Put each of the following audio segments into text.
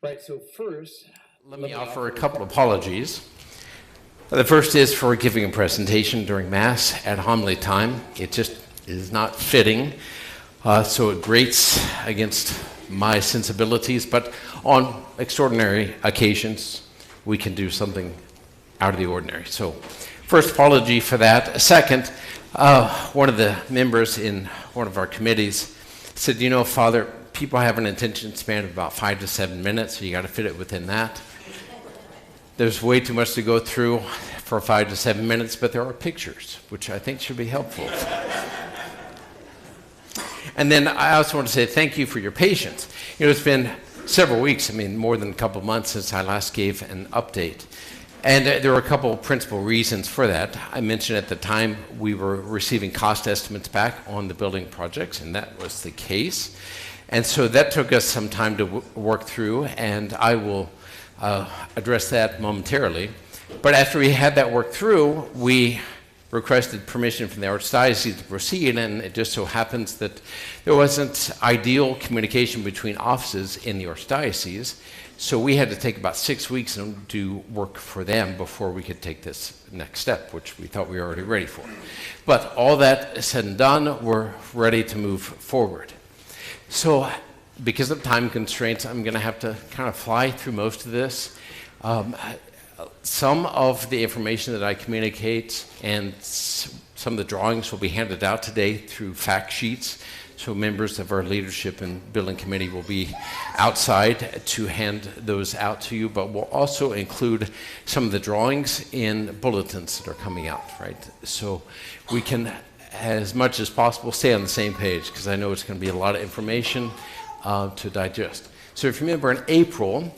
Right, so first, let me offer a couple of apologies. The first is for giving a presentation during Mass at homily time. It just is not fitting, so it grates against my sensibilities, but on extraordinary occasions, we can do something out of the ordinary. So, first apology for that. Second, one of the members in one of our committees said, you know, Father, people have an attention span of about 5 to 7 minutes, so you got to fit it within that. There's way too much to go through for 5 to 7 minutes, but there are pictures, which I think should be helpful. And then I also want to say thank you for your patience. You know, it's been several weeks, more than a couple of months since I last gave an update. And there were a couple of principal reasons for that. I mentioned at the time we were receiving cost estimates back on the building projects, and that was the case. And so that took us some time to work through, and I will address that momentarily. But after we had that work through, we requested permission from the Archdiocese to proceed, and it just so happens that there wasn't ideal communication between offices in the Archdiocese, so we had to take about 6 weeks and do work for them before we could take this next step, which we thought we were already ready for. But all that said and done, we're ready to move forward. So because of time constraints, I'm going to have to kind of fly through most of this. Some of the information that I communicate and some of the drawings will be handed out today through fact sheets. So members of our leadership and building committee will be outside to hand those out to you, but we'll also include some of the drawings in bulletins that are coming out, right? So we can, as much as possible, stay on the same page, because I know it's going to be a lot of information to digest. So if you remember in April,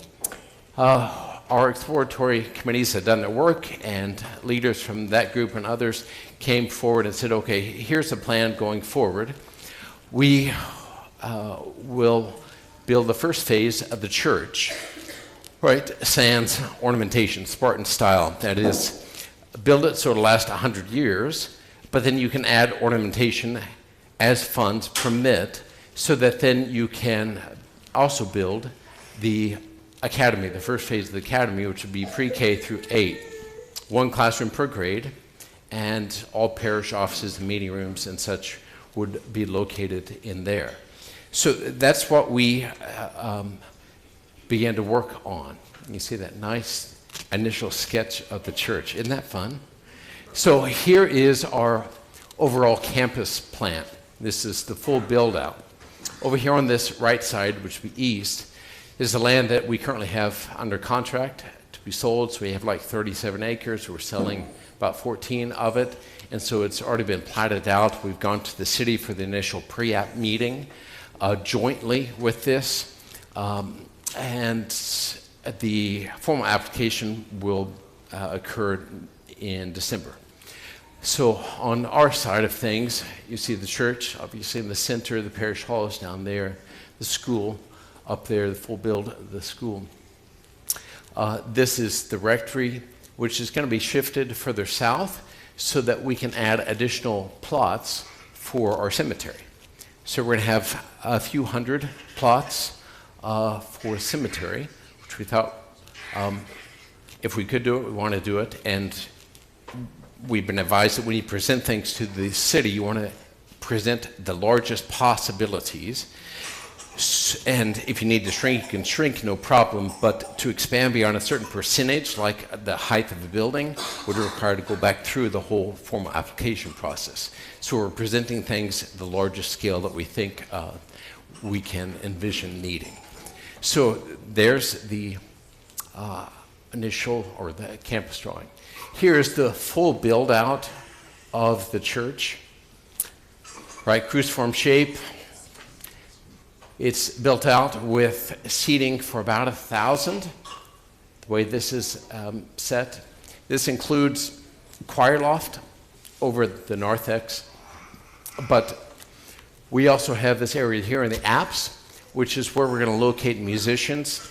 our exploratory committees had done their work, and leaders from that group and others came forward and said, okay, here's the plan going forward. We will build the first phase of the church, right, sans ornamentation, Spartan style. That is, build it so it'll last 100 years, but then you can add ornamentation as funds permit, so that then you can also build the academy, the first phase of the academy, which would be pre-K through 8, 1 classroom per grade, and all parish offices and meeting rooms and such would be located in there. So that's what we began to work on. You see that nice initial sketch of the church. Isn't that fun? So here is our overall campus plan. This is the full build out. Over here on this right side, which would be east, is the land that we currently have under contract to be sold. So we have like 37 acres. We're selling about 14 of it. And so it's already been platted out. We've gone to the city for the initial pre-app meeting jointly with this. And the formal application will occur in December. So on our side of things, you see the church, obviously in the center, the parish hall is down there, the school up there, the full build of the school. This is the rectory, which is going to be shifted further south so that we can add additional plots for our cemetery. So we're going to have a few hundred plots for cemetery, which we thought if we could do it, we want to do it. And we've been advised that when you present things to the city, you want to present the largest possibilities. And if you need to shrink, you can shrink, no problem. But to expand beyond a certain percentage, like the height of the building, would require to go back through the whole formal application process. So we're presenting things the largest scale that we think we can envision needing. So there's the initial, or the campus drawing. Here's the full build out of the church, right? Cruciform shape. It's built out with seating for about 1,000, the way this is set. This includes choir loft over the narthex, but we also have this area here in the apse, which is where we're going to locate musicians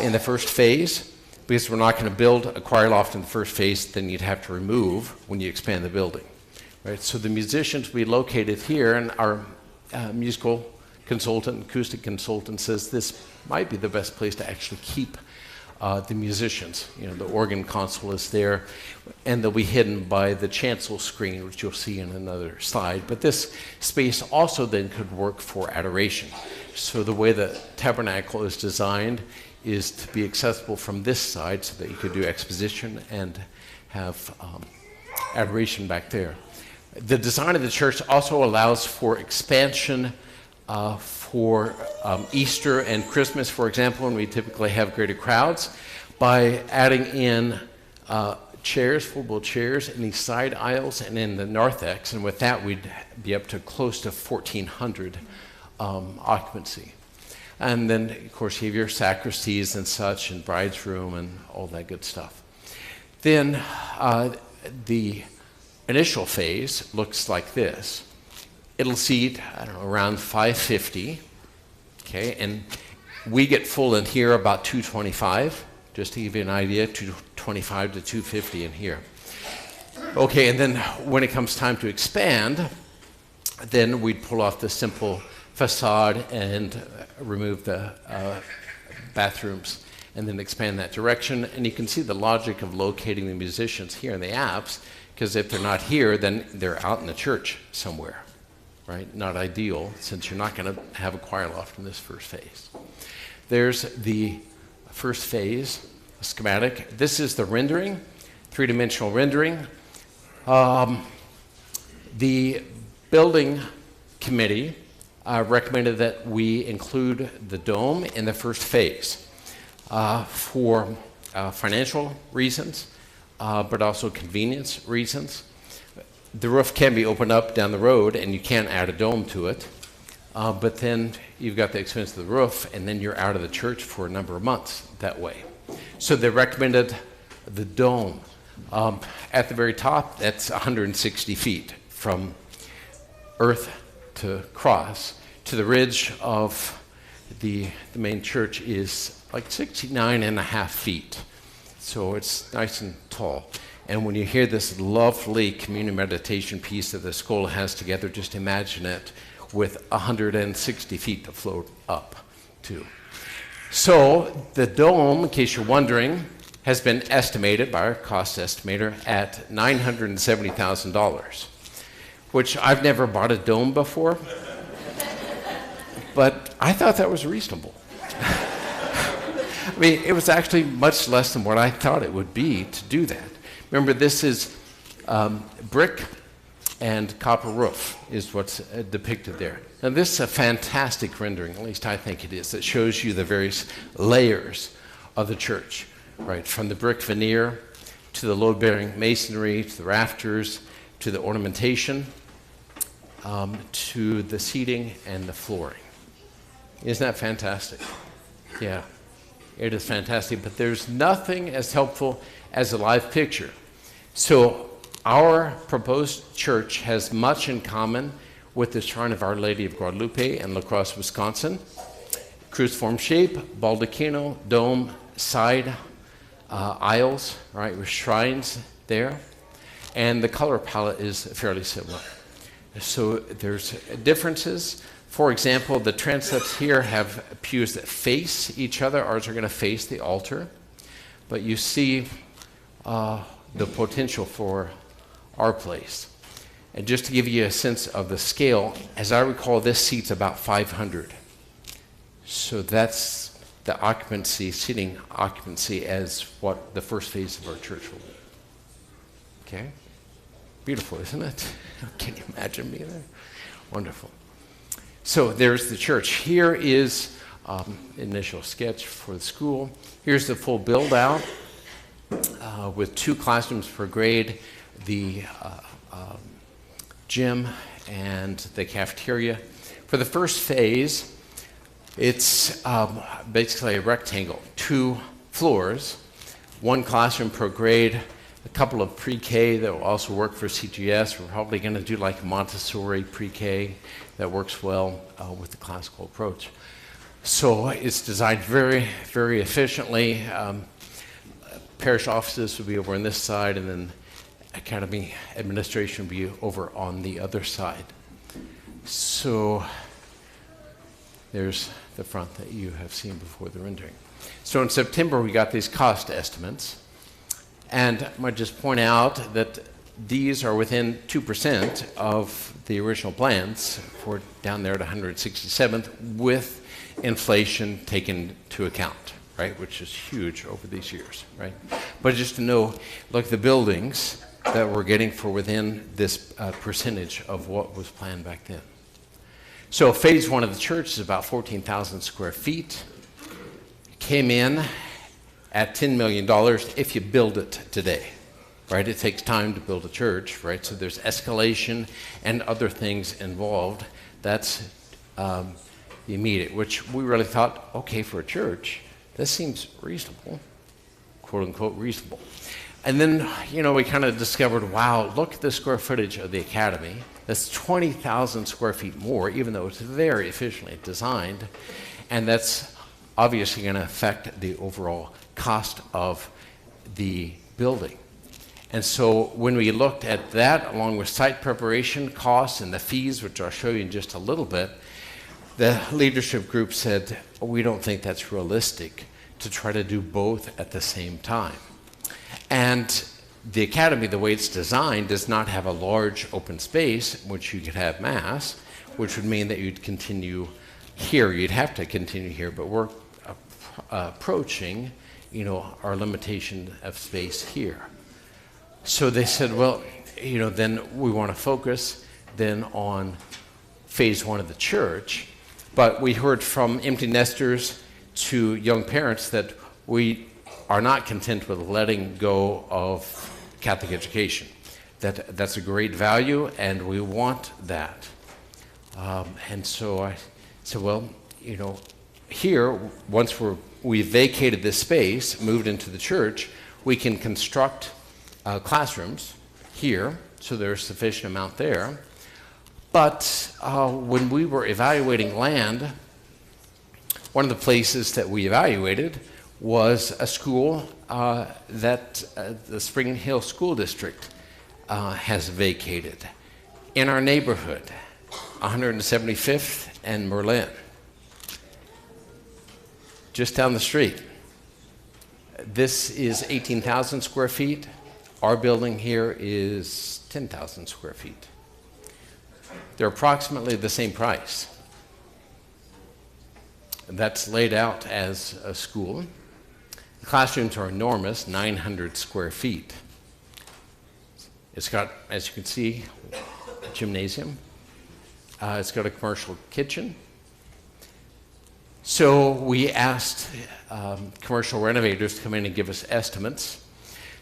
in the first phase, because we're not going to build a choir loft in the first phase, then you'd have to remove when you expand the building. Right? So the musicians will be located here, and our musical consultant, acoustic consultant, says this might be the best place to actually keep the musicians. You know, the organ console is there, and they'll be hidden by the chancel screen, which you'll see in another slide. But this space also then could work for adoration. So the way the tabernacle is designed is to be accessible from this side so that you could do exposition and have adoration back there. The design of the church also allows for expansion for Easter and Christmas, for example, when we typically have greater crowds, by adding in chairs, foldable chairs in the side aisles and in the narthex, and with that we'd be up to close to 1,400 occupancy. And then, of course, you have your sacristies and such, and bride's room and all that good stuff. Then the initial phase looks like this. It'll seat, I don't know, around 550, okay, and we get full in here about 225, just to give you an idea, 225 to 250 in here. Okay, and then when it comes time to expand, then we'd pull off the simple facade and remove the bathrooms and then expand that direction. And you can see the logic of locating the musicians here in the apse, because if they're not here, then they're out in the church somewhere. Right? Not ideal, since you're not going to have a choir loft in this first phase. There's the first phase schematic. This is the rendering, three-dimensional rendering. The building committee recommended that we include the dome in the first phase for financial reasons, but also convenience reasons. The roof can be opened up down the road, and you can add a dome to it, but then you've got the expense of the roof, and then you're out of the church for a number of months that way. So they recommended the dome. At the very top, that's 160 feet from earth to cross. To the ridge of the main church is like 69 and a half feet. So it's nice and tall. And when you hear this lovely communion meditation piece that the school has together, just imagine it with 160 feet to float up to. So the dome, in case you're wondering, has been estimated by our cost estimator at $970,000, which I've never bought a dome before, but I thought that was reasonable. I mean, it was actually much less than what I thought it would be to do that. Remember, this is brick and copper roof is what's depicted there. Now, this is a fantastic rendering, at least I think it is, that shows you the various layers of the church, right? From the brick veneer to the load-bearing masonry, to the rafters, to the ornamentation, to the seating and the flooring. Isn't that fantastic? Yeah, it is fantastic, but there's nothing as helpful as a live picture. So our proposed church has much in common with the Shrine of Our Lady of Guadalupe in La Crosse, Wisconsin. Cruciform shape, baldacchino, dome, side aisles, right, with shrines there. And the color palette is fairly similar. So there's differences. For example, the transepts here have pews that face each other. Ours are going to face the altar. But you see the potential for our place. And just to give you a sense of the scale, as I recall, this seats about 500. So that's the occupancy, seating occupancy, as what the first phase of our church will be. Okay? Beautiful, isn't it? Can you imagine me there? Wonderful. So there's the church. Here is initial sketch for the school. Here's the full build-out with 2 classrooms per grade, the gym and the cafeteria. For the first phase, it's basically a rectangle, 2 floors, 1 classroom per grade, a couple of pre-K that will also work for CGS. We're probably going to do like Montessori pre-K that works well with the classical approach. So it's designed very, very efficiently. Parish offices will be over on this side, and then academy administration will be over on the other side. So There's the front that you have seen before the rendering. So in September, we got these cost estimates. And I might just point out that these are within 2% of the original plans for down there at 167th with inflation taken into account, right, which is huge over these years, right? But just to know, look, the buildings that we're getting for within this percentage of what was planned back then. So phase one of the church is about 14,000 square feet. Came in at $10 million if you build it today, right? It takes time to build a church, right? So there's escalation and other things involved. That's the immediate, which we really thought, okay, for a church, this seems reasonable, quote unquote reasonable. And then, we kind of discovered, wow, look at the square footage of the academy. That's 20,000 square feet more, even though it's very efficiently designed. And that's obviously going to affect the overall cost of the building. And so when we looked at that, along with site preparation costs and the fees, which I'll show you in just a little bit, the leadership group said, we don't think that's realistic to try to do both at the same time. And the academy, the way it's designed, does not have a large open space, which you could have mass, which would mean that you'd continue here. You'd have to continue here, but we're approaching, our limitation of space here. So they said, well, then we want to focus then on phase one of the church. But we heard from empty nesters to young parents that we are not content with letting go of Catholic education. That's a great value, and we want that. And so I said, well, here, once we vacated this space, moved into the church, we can construct classrooms here, so there's sufficient amount there. But when we were evaluating land, one of the places that we evaluated was a school that the Spring Hill School District has vacated in our neighborhood, 175th and Merlin, just down the street. This is 18,000 square feet. Our building here is 10,000 square feet. They're approximately the same price. That's laid out as a school. The classrooms are enormous, 900 square feet. It's got, as you can see, a gymnasium. It's got a commercial kitchen. So we asked commercial renovators to come in and give us estimates.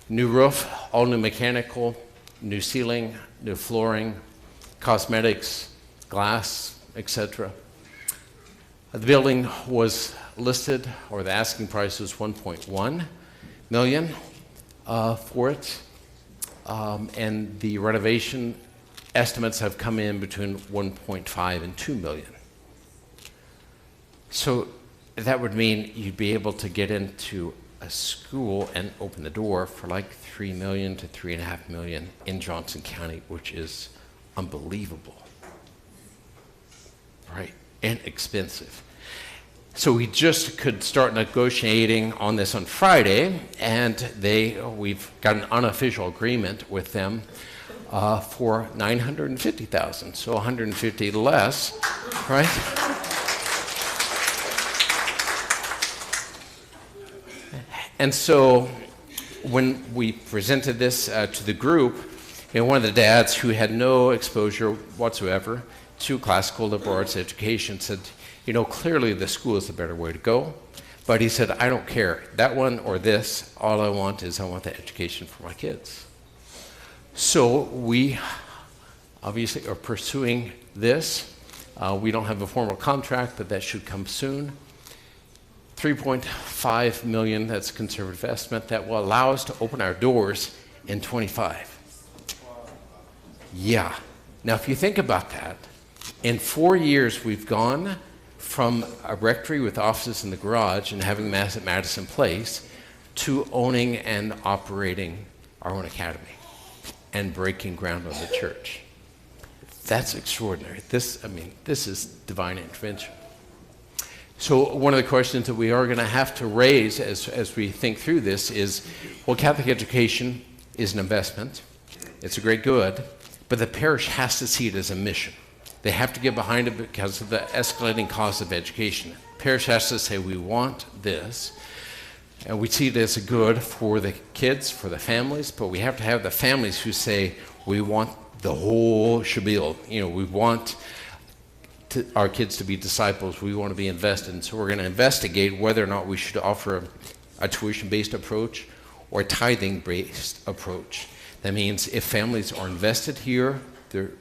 New roof, all new mechanical, new ceiling, new flooring, cosmetics, glass, etc. The building was listed, or the asking price was $1.1 million for it. And the renovation estimates have come in between 1.5 and 2 million. So that would mean you'd be able to get into a school and open the door for like 3 million to 3.5 million in Johnson County, which is unbelievable, right? And expensive. So we just could start negotiating on this on Friday, and we've got an unofficial agreement with them for $950,000, so 150 less, right? And so when we presented this to the group, one of the dads who had no exposure whatsoever to classical liberal arts education said, clearly the school is the better way to go. But he said, I don't care, that one or this, all I want the education for my kids. So we obviously are pursuing this. We don't have a formal contract, but that should come soon. $3.5 million, that's a conservative estimate, that will allow us to open our doors in 25. Yeah. Now, if you think about that, in 4 years, we've gone from a rectory with offices in the garage and having Mass at Madison Place to owning and operating our own academy and breaking ground on the church. That's extraordinary. This is divine intervention. So one of the questions that we are going to have to raise as we think through this is, well, Catholic education is an investment. It's a great good, but the parish has to see it as a mission. They have to get behind it because of the escalating cost of education. Parish has to say, we want this, and we see it as a good for the kids, for the families, but we have to have the families who say, we want the whole shabeel. We want our kids to be disciples. We want to be invested. And so we're going to investigate whether or not we should offer a tuition-based approach or a tithing-based approach. That means if families are invested here, they're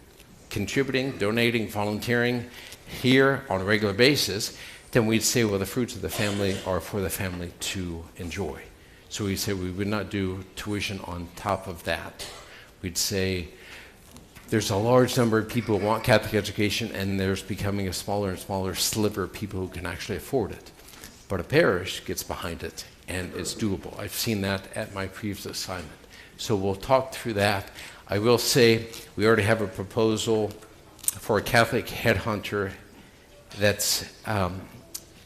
contributing, donating, volunteering here on a regular basis, then we'd say, well, the fruits of the family are for the family to enjoy. So we'd say we would not do tuition on top of that. We'd say there's a large number of people who want Catholic education, and there's becoming a smaller and smaller sliver of people who can actually afford it. But a parish gets behind it, and it's doable. I've seen that at my previous assignment. So we'll talk through that. I will say we already have a proposal for a Catholic headhunter that's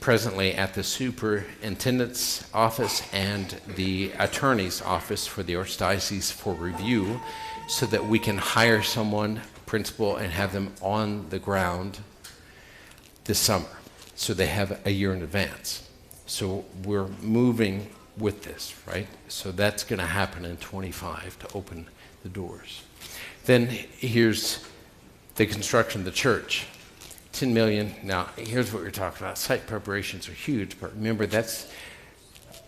presently at the superintendent's office and the attorney's office for the Archdiocese for review, so that we can hire someone, principal, and have them on the ground this summer. So they have a year in advance. So we're moving with this, right? So that's going to happen in 25 to open the doors. Then here's the construction of the church. 10 million. Now, here's what we're talking about. Site preparations are huge, but remember, that's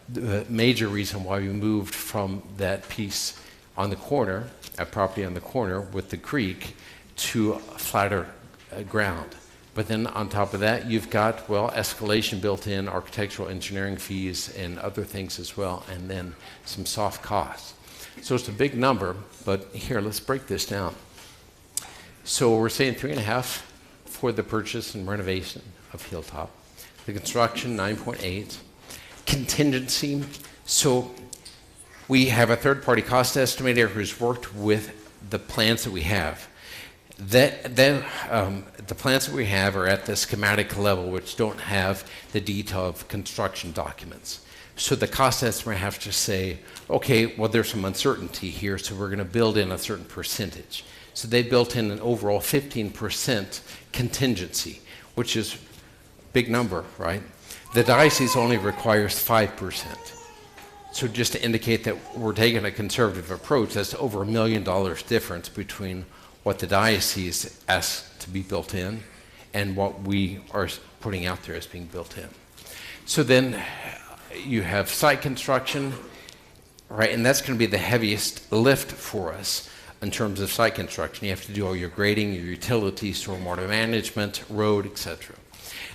the major reason why we moved from that piece on the corner, a property on the corner with the creek, to flatter ground. But then on top of that, you've got, well, escalation built in, architectural engineering fees, and other things as well, and then some soft costs. So it's a big number, but here, let's break this down. So we're saying 3.5 for the purchase and renovation of Hilltop. The construction, 9.8. Contingency, so we have a third-party cost estimator who's worked with the plans that we have. The plans that we have are at the schematic level, which don't have the detail of construction documents. So the cost estimator has to say, okay, well, there's some uncertainty here, so we're going to build in a certain percentage. So they built in an overall 15% contingency, which is a big number, right? The diocese only requires 5%. So just to indicate that we're taking a conservative approach, that's over $1 million difference between what the diocese asks to be built in and what we are putting out there as being built in. So then you have site construction, right? And that's going to be the heaviest lift for us in terms of site construction. You have to do all your grading, your utilities, stormwater management, road, etc.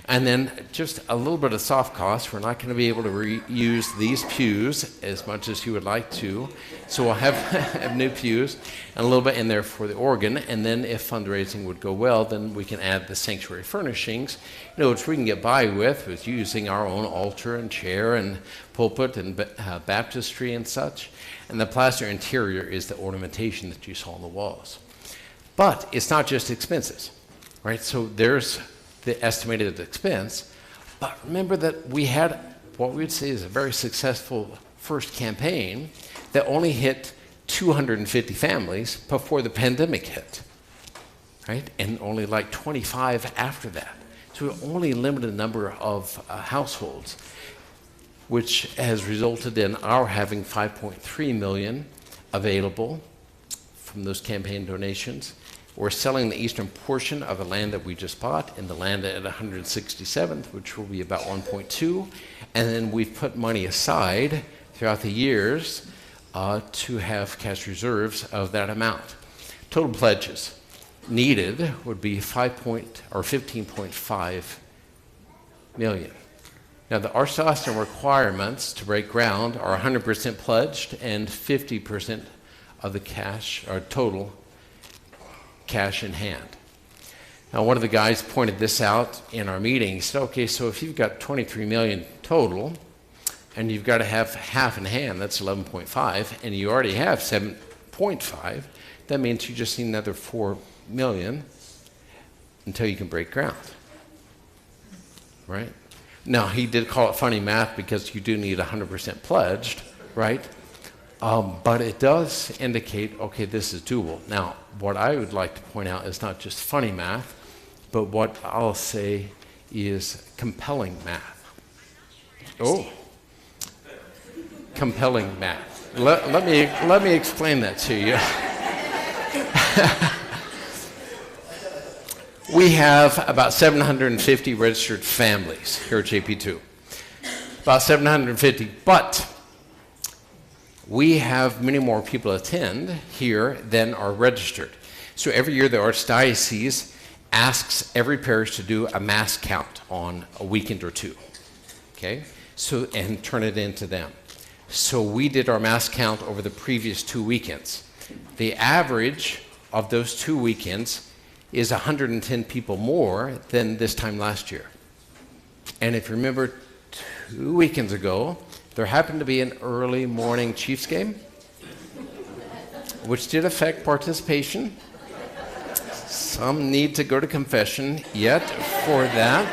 And then just a little bit of soft costs. We're not going to be able to reuse these pews as much as you would like to. So we'll have new pews and a little bit in there for the organ. And then if fundraising would go well, then we can add the sanctuary furnishings, which we can get by with using our own altar and chair and pulpit and baptistry and such. And the plaster interior is the ornamentation that you saw on the walls. But it's not just expenses, right? So there's the estimated expense, but remember that we had what we'd say is a very successful first campaign that only hit 250 families before the pandemic hit, right? And only like 25 after that. So only a limited number of households, which has resulted in our having 5.3 million available from those campaign donations. We're selling the eastern portion of the land that we just bought and the land at 167th, which will be about 1.2. And then we've put money aside throughout the years to have cash reserves of that amount. Total pledges needed would be 15.5 million. Now, the archdiocese requirements to break ground are 100% pledged and 50% of the cash, or total cash in hand. Now, one of the guys pointed this out in our meeting. He said, okay, so if you've got 23 million total, and you've got to have half in hand, that's 11.5, and you already have 7.5, that means you just need another 4 million until you can break ground, right? Now, he did call it funny math because you do need 100% pledged, right? But it does indicate, okay, this is doable. Now, what I would like to point out is not just funny math, but what I'll say is compelling math. Oh, compelling math. Let me explain that to you. We have about 750 registered families here at JPII. About 750, but we have many more people attend here than are registered. So every year the Archdiocese asks every parish to do a mass count on a weekend or two, okay? So, and turn it into them. So we did our mass count over the previous 2 weekends. The average of those 2 weekends is 110 people more than this time last year. And if you remember 2 weekends ago, there happened to be an early morning Chiefs game, which did affect participation. Some need to go to confession yet for that.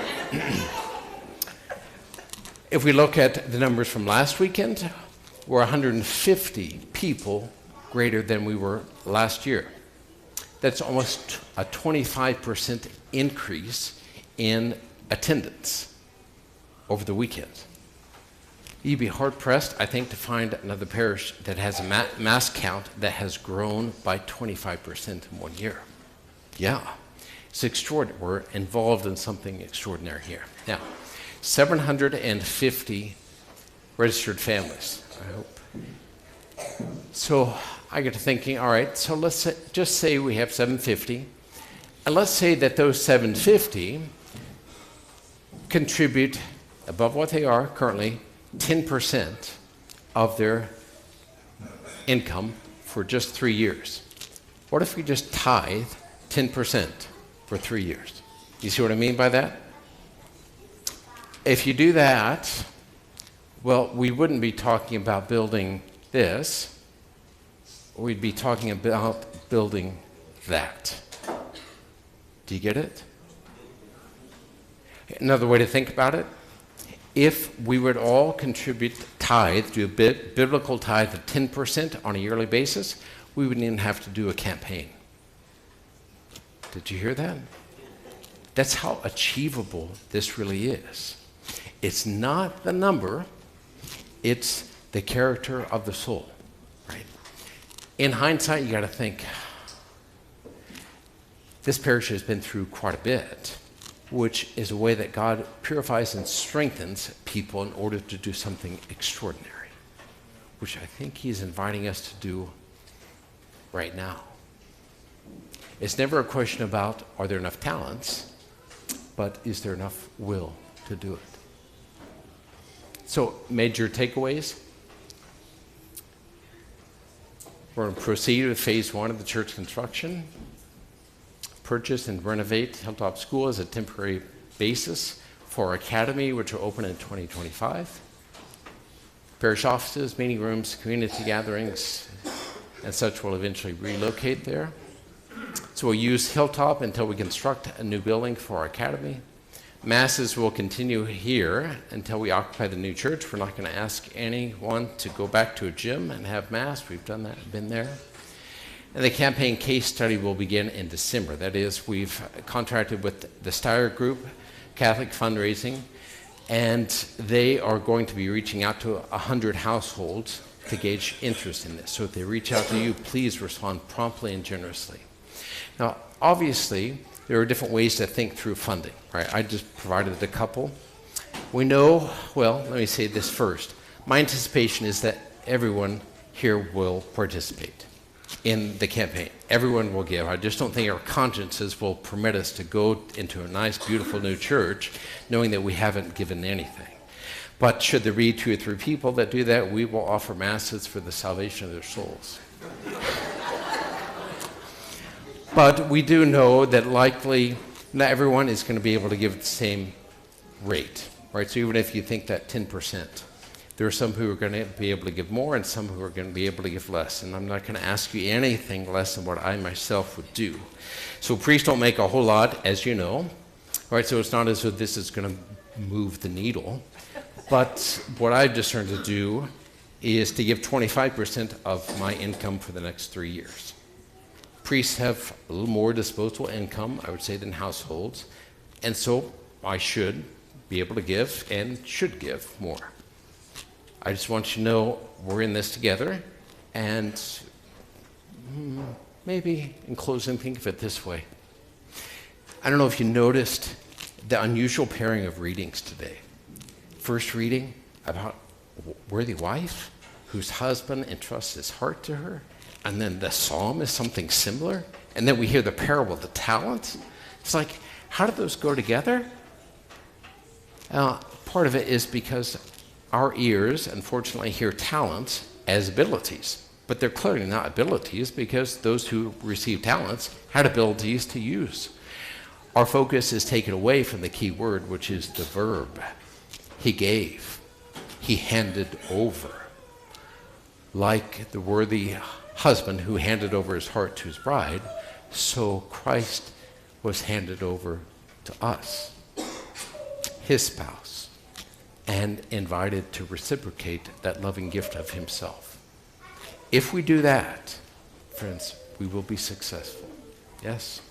If we look at the numbers from last weekend, we're 150 people greater than we were last year. That's almost a 25% increase in attendance over the weekend. You'd be hard-pressed, I think, to find another parish that has a mass count that has grown by 25% in 1 year. Yeah, it's extraordinary. We're involved in something extraordinary here. Now, 750 registered families, I hope. So I get to thinking, all right, so let's just say we have 750, and let's say that those 750 contribute, above what they are currently, 10% of their income for just 3 years. What if we just tithe 10% for 3 years? You see what I mean by that? If you do that, well, we wouldn't be talking about building this. We'd be talking about building that. Do you get it? Another way to think about it, if we would all contribute tithe, do a biblical tithe of 10% on a yearly basis, we wouldn't even have to do a campaign. Did you hear that? That's how achievable this really is. It's not the number, it's the character of the soul, right? In hindsight, you got to think, this parish has been through quite a bit, which is a way that God purifies and strengthens people in order to do something extraordinary, which I think he's inviting us to do right now. It's never a question about, are there enough talents, but is there enough will to do it? So, major takeaways. We're going to proceed with phase 1 of the church construction. Purchase and renovate Hilltop School as a temporary basis for our academy, which will open in 2025. Parish offices, meeting rooms, community gatherings, and such will eventually relocate there. So we'll use Hilltop until we construct a new building for our academy. Masses will continue here until we occupy the new church. We're not going to ask anyone to go back to a gym and have mass. We've done that, been there. And the campaign case study will begin in December. That is, we've contracted with the Steyer Group, Catholic Fundraising, and they are going to be reaching out to 100 households to gauge interest in this. So if they reach out to you, please respond promptly and generously. Now, obviously, there are different ways to think through funding, right? I just provided a couple. We know, well, let me say this first. My anticipation is that everyone here will participate in the campaign. Everyone will give. I just don't think our consciences will permit us to go into a nice, beautiful new church knowing that we haven't given anything. But should there be 2 or 3 people that do that, we will offer masses for the salvation of their souls. But we do know that likely not everyone is going to be able to give the same rate, right? So even if you think that 10%, there are some who are going to be able to give more and some who are going to be able to give less. And I'm not going to ask you anything less than what I myself would do. So priests don't make a whole lot, as you know, right? So it's not as though this is going to move the needle. But what I've discerned to do is to give 25% of my income for the next 3 years. Priests have a little more disposable income, I would say, than households, and so I should be able to give and should give more. I just want you to know we're in this together, and maybe in closing, think of it this way. I don't know if you noticed the unusual pairing of readings today. First reading about a worthy wife whose husband entrusts his heart to her, and then the psalm is something similar, and then we hear the parable of the talents. It's like, how do those go together? Part of it is because our ears, unfortunately, hear talents as abilities, but they're clearly not abilities because those who receive talents had abilities to use. Our focus is taken away from the key word, which is the verb. He gave. He handed over. Like the worthy husband who handed over his heart to his bride, so Christ was handed over to us, his spouse, and invited to reciprocate that loving gift of himself. If we do that, friends, we will be successful. Yes?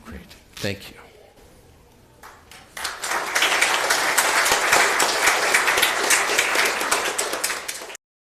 Great. Thank you.